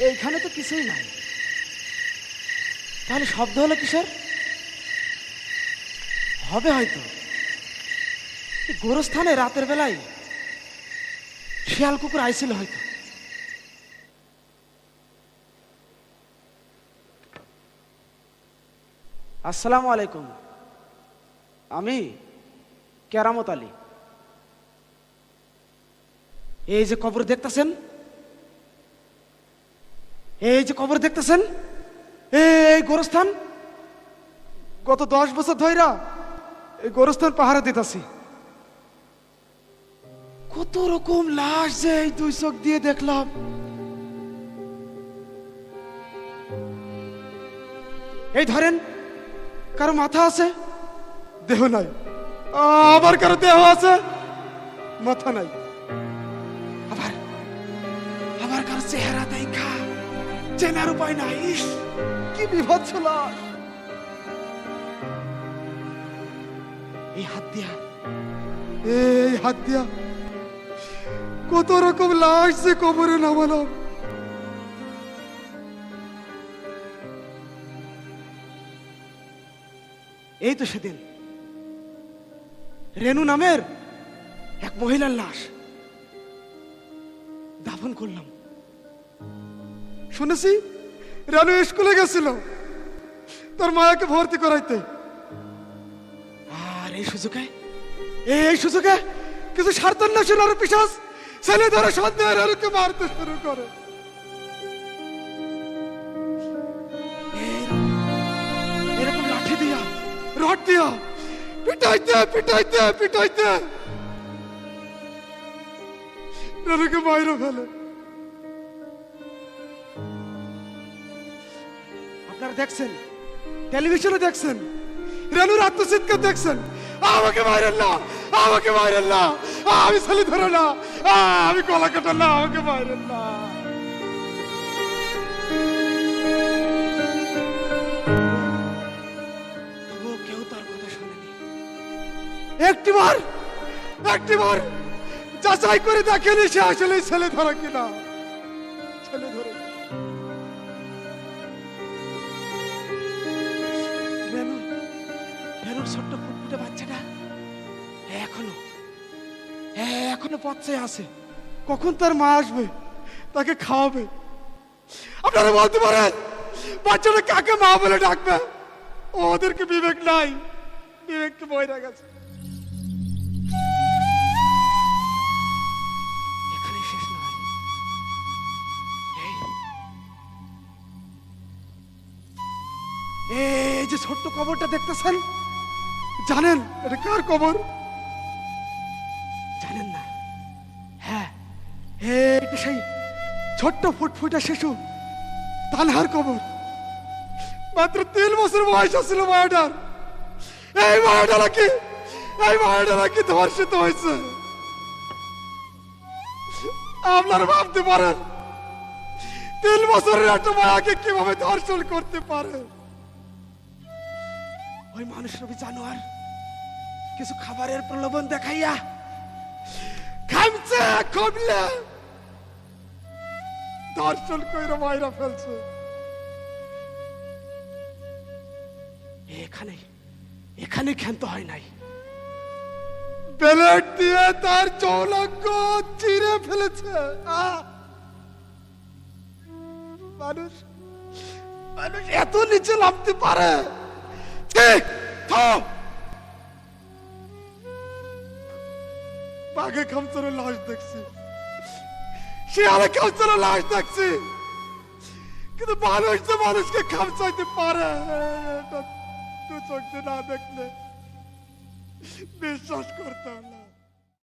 এইখানে তো কিছুই নাই, তাহলে শব্দ হলো কিসের? হবে হয়তো গোরস্থানে রাতের বেলায় শিয়াল কুকুর আইছিল হয়তো। আসসালামু আলাইকুম, আমি কেরামত আলী। এই যে কবর দেখতেছেন, এই যে কবর দেখতেছেন, এই গোরস্থান গত 10 বছর ধইরা এই গোরস্থান পাহারা দিতেছি। কত রকম লাশ যে এই 2 চোখ দিয়ে দেখলাম। এই ধরেন, কারো মাথা আছে, দেহ নাই। আবার কারো দেহ আছে, মাথা নাই। আবার আবার কারো চেহারা দেখা চেনার উপায় নাই। ইস, কি বিভৎস লাশ! এই হাত দিয়া কত রকম লাশ যে কবরে নামালাম। এই তো সেদিন রেনু নামের এক মহিলার লাশ দাফন করলাম। শুনেছি রেনু স্কুলে গেছিল তার মায়াকে ভর্তি করাইতে, আর এই সুযোগে কিছু স্বার্থান্বেষী নরপিশাচ ছেলে ধরে সন্দেহের রেনুকে মারতে শুরু করে। এরকম লাঠি দিয়া, রড দিয়া পিটাইতে রেনুকে মাইরে ফেলে। আপনারা দেখছেন, টেলিভিশনে দেখছেন, রেনুর আত্মচিৎকার দেখছেন, আমাকে মাইরেন না, আমি ছেলে ধরে না, আমি গলা কাটা না, আমাকে মাইরেন না। তবুও কেউ তার কথা শোনেনি। একটিবার যাচাই করে দেখেনি সে আসলে ছেলে ধরা কিনা। ছেলে ধরে রেনুর ছোট্ট ফুটফুটে বাচ্চাটা এখনো পথে আছে। কখন তার মা আসবে, তাকে খাওয়াবে। আপনারা বলতে পারেন বাচ্চাটা কাকে মা বলে ডাকবে? ওদেরকে বিবেক নাই, বিবেককে বইরা গেছে। এখানে শেষ নয়, এই যে ছোট্ট কবরটা দেখতেছেন, জানেন এটা কার কবর? জানেন না? হ্যাঁ, এটা সেই ছোট্ট ফুটফুটে শিশু তানহার কবর। মাত্র 3 বছর বয়স ছিল মায়াটার। এই মায়াটা নাকি ধর্ষিত হয়েছে। আপনারা ভাবতে পারেন 3 বছরের একটা মায়াকে কিভাবে ধর্ষণ করতে পারে? ওই মানুষরূপী জানোয়ার কিছু খাবারের প্রলোভন দেখাইয়া খামছে, কমলে ধর্ষণ কইরা মাইরা ফেলছে। এখানে ক্ষান্ত হয় নাই, ব্লেড দিয়ে তার চৌলাঙ্গ চিরে ফেলেছে। মানুষ এত নিচে নামতে পারে? বাঘে খামচানো লাশ দেখছি, শিয়ালে খামচানো লাশ দেখছি, কিন্তু মানুষ তো মানুষকে খামচাইতে পারে? দু চোখ দিয়ে না দেখলে বিশ্বাস করতাম না।